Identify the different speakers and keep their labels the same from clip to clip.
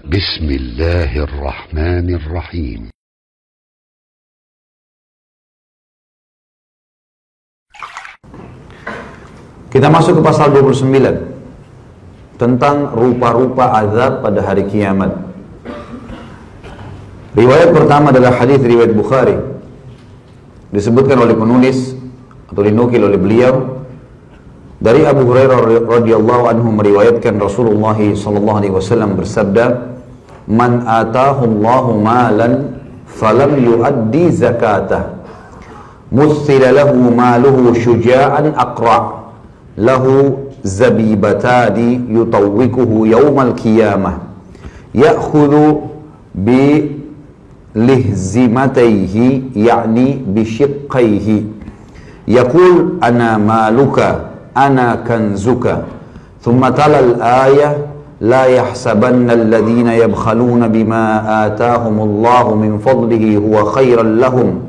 Speaker 1: بسم الله الرحمن الرحيم.
Speaker 2: Kita masuk ke pasal 29 tentang rupa-rupa azab pada hari kiamat. Riwayat pertama adalah hadis riwayat Bukhari. Disebutkan oleh penulis atau dinukil oleh beliau dari Abu Hurairah radhiyallahu anhu meriwayatkan Rasulullah sallallahu alaihi wasallam bersabda, "Man atahu Allahu malan falam yuaddi zakatah, muthila lahu maluhu syuja'an aqra' lahu zabibatani yutawwikuhu yawmal qiyamah ya'khudhu bi lihzimatayhi ya'ni bi shiqqayhi yaqul ana maluka ana kanzuka thumma tala al-ayah la yahsabanna alladhina yabkhaluna bima atahumullahu min fadlihi huwa khairan lahum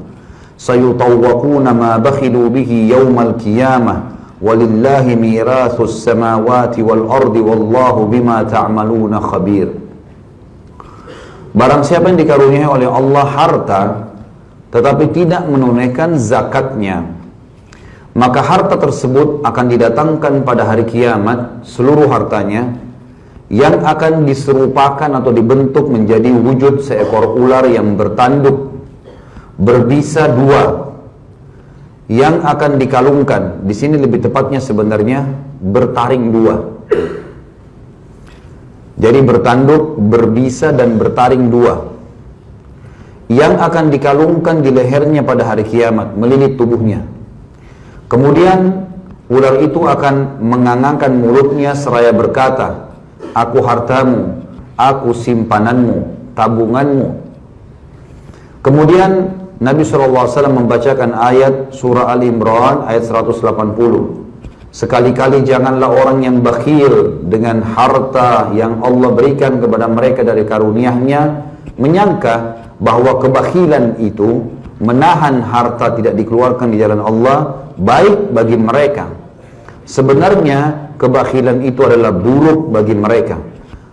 Speaker 2: sayutawwaquna ma bakhilu bihi yawmal qiyamah walillahi mirathus samawati wal ardi wallahu bima ta'maluna khabir." Barang siapa yang dikaruniai oleh Allah harta tetapi tidak menunaikan zakatnya, maka harta tersebut akan didatangkan pada hari kiamat seluruh hartanya yang akan diserupakan atau dibentuk menjadi wujud seekor ular yang bertanduk berbisa dua yang akan dikalungkan. Di sini lebih tepatnya sebenarnya bertaring dua. Jadi bertanduk, berbisa dan bertaring dua yang akan dikalungkan di lehernya pada hari kiamat, melilit tubuhnya. Kemudian ular itu akan mengangangkan mulutnya seraya berkata, "Aku hartamu, aku simpananmu, tabunganmu." Kemudian Nabi SAW membacakan ayat surah Al-Imran ayat 180. "Sekali-kali janganlah orang yang bakhil dengan harta yang Allah berikan kepada mereka dari karunia-Nya menyangka bahwa kebakhilan itu menahan harta tidak dikeluarkan di jalan Allah baik bagi mereka. Sebenarnya kebakhilan itu adalah buruk bagi mereka.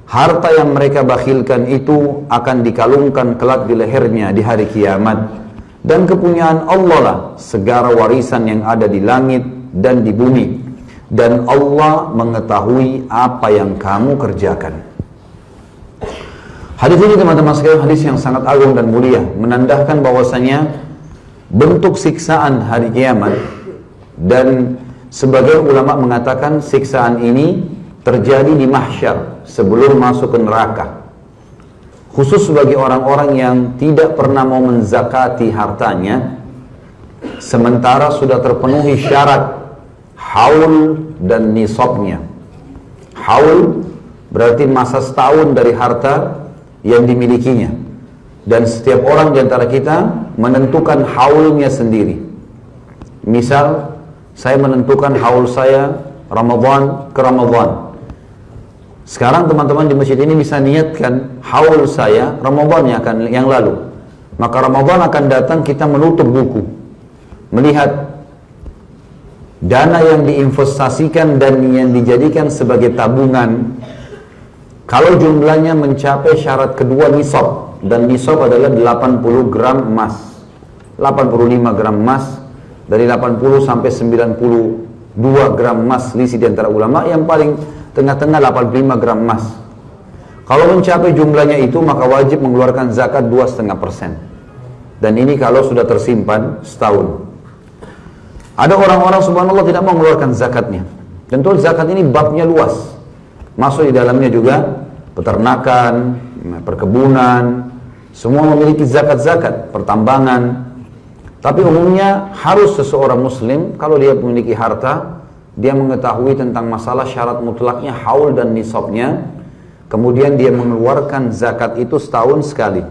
Speaker 2: Harta yang mereka bakhilkan itu akan dikalungkan kelak di lehernya di hari kiamat. Dan kepunyaan Allah lah segala warisan yang ada di langit dan di bumi. Dan Allah mengetahui apa yang kamu kerjakan." Hadis ini teman-teman sekalian hadis yang sangat agung dan mulia, menandakan bahwasanya bentuk siksaan hari kiamat, dan sebagian ulama mengatakan siksaan ini terjadi di mahsyar sebelum masuk ke neraka. Khusus bagi orang-orang yang tidak pernah mau menzakati hartanya sementara sudah terpenuhi syarat haul dan nisabnya. Haul berarti masa setahun dari harta yang dimilikinya, dan setiap orang di antara kita menentukan haulnya sendiri. Misal saya menentukan haul saya Ramadan ke Ramadan. Sekarang teman-teman di masjid ini bisa niatkan haul saya Ramadan yang lalu. Maka Ramadan akan datang, kita menutup buku, melihat dana yang diinvestasikan dan yang dijadikan sebagai tabungan. Kalau jumlahnya mencapai syarat kedua nisab, dan nisab adalah 80 gram emas, 85 gram emas, dari 80 sampai 92 gram emas, selisih di antara ulama, yang paling tengah-tengah 85 gram emas. Kalau mencapai jumlahnya itu, maka wajib mengeluarkan zakat 2,5%. Dan ini kalau sudah tersimpan setahun. Ada orang-orang subhanallah tidak mau mengeluarkan zakatnya. Tentu zakat ini babnya luas. Masuk di dalamnya juga peternakan, perkebunan, semua memiliki zakat-zakat, pertambangan. Tapi umumnya harus seseorang muslim kalau dia memiliki harta, dia mengetahui tentang masalah syarat mutlaknya haul dan nisabnya, kemudian dia mengeluarkan zakat itu setahun sekali.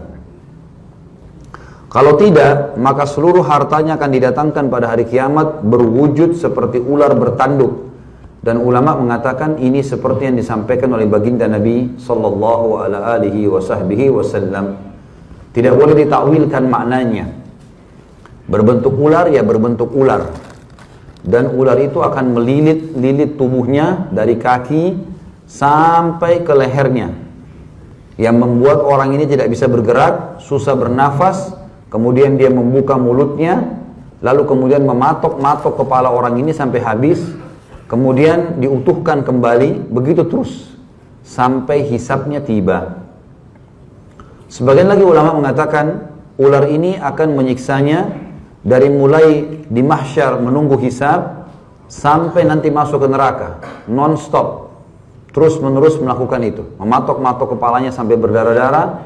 Speaker 2: Kalau tidak, maka seluruh hartanya akan didatangkan pada hari kiamat berwujud seperti ular bertanduk. Dan ulama mengatakan ini seperti yang disampaikan oleh baginda Nabi sallallahu alaihi wasallam. Tidak boleh ditakwilkan maknanya. Berbentuk ular ya berbentuk ular. Dan ular itu akan melilit tubuhnya dari kaki sampai ke lehernya. yang membuat orang ini tidak bisa bergerak, susah bernafas, kemudian dia membuka mulutnya, lalu kemudian mematok-matok kepala orang ini sampai habis, kemudian diutuhkan kembali, begitu terus sampai hisabnya tiba. Sebagian lagi ulama mengatakan ular ini akan menyiksanya dari mulai di mahsyar menunggu hisab sampai nanti masuk ke neraka, non-stop. Terus menerus melakukan itu, mematok-matok kepalanya sampai berdarah-darah,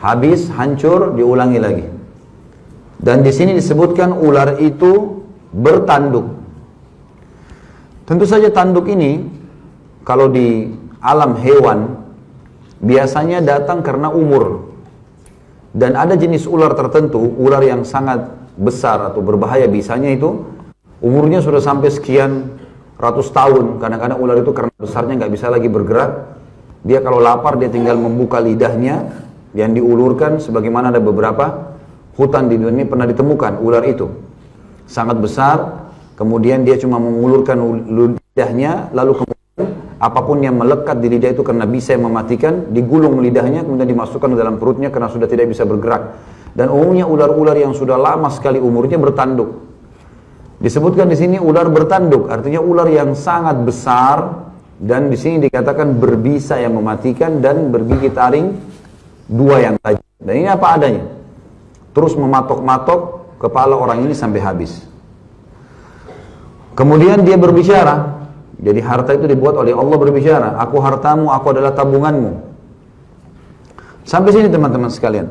Speaker 2: habis, hancur, diulangi lagi. Dan di sini disebutkan ular itu bertanduk. Tentu saja tanduk ini, kalau di alam hewan, biasanya datang karena umur. Dan ada jenis ular tertentu, ular yang sangat besar atau berbahaya, bisanya itu umurnya sudah sampai sekian ratus tahun. Kadang-kadang ular itu karena besarnya nggak bisa lagi bergerak. Dia kalau lapar dia tinggal membuka lidahnya yang diulurkan, sebagaimana ada beberapa hutan di dunia ini pernah ditemukan ular itu sangat besar. Kemudian dia cuma mengulurkan lidahnya, lalu kemudian apapun yang melekat di lidah itu karena bisa mematikan, digulung lidahnya kemudian dimasukkan ke dalam perutnya karena sudah tidak bisa bergerak. Dan umumnya ular-ular yang sudah lama sekali umurnya bertanduk. Disebutkan di sini ular bertanduk, artinya ular yang sangat besar, dan di sini dikatakan berbisa yang mematikan dan bergigi taring dua yang tajam. Dan ini apa adanya, terus mematok-matok kepala orang ini sampai habis. Kemudian dia berbicara, jadi harta itu dibuat oleh Allah berbicara, aku hartamu, aku adalah tabunganmu. Sampai sini teman-teman sekalian.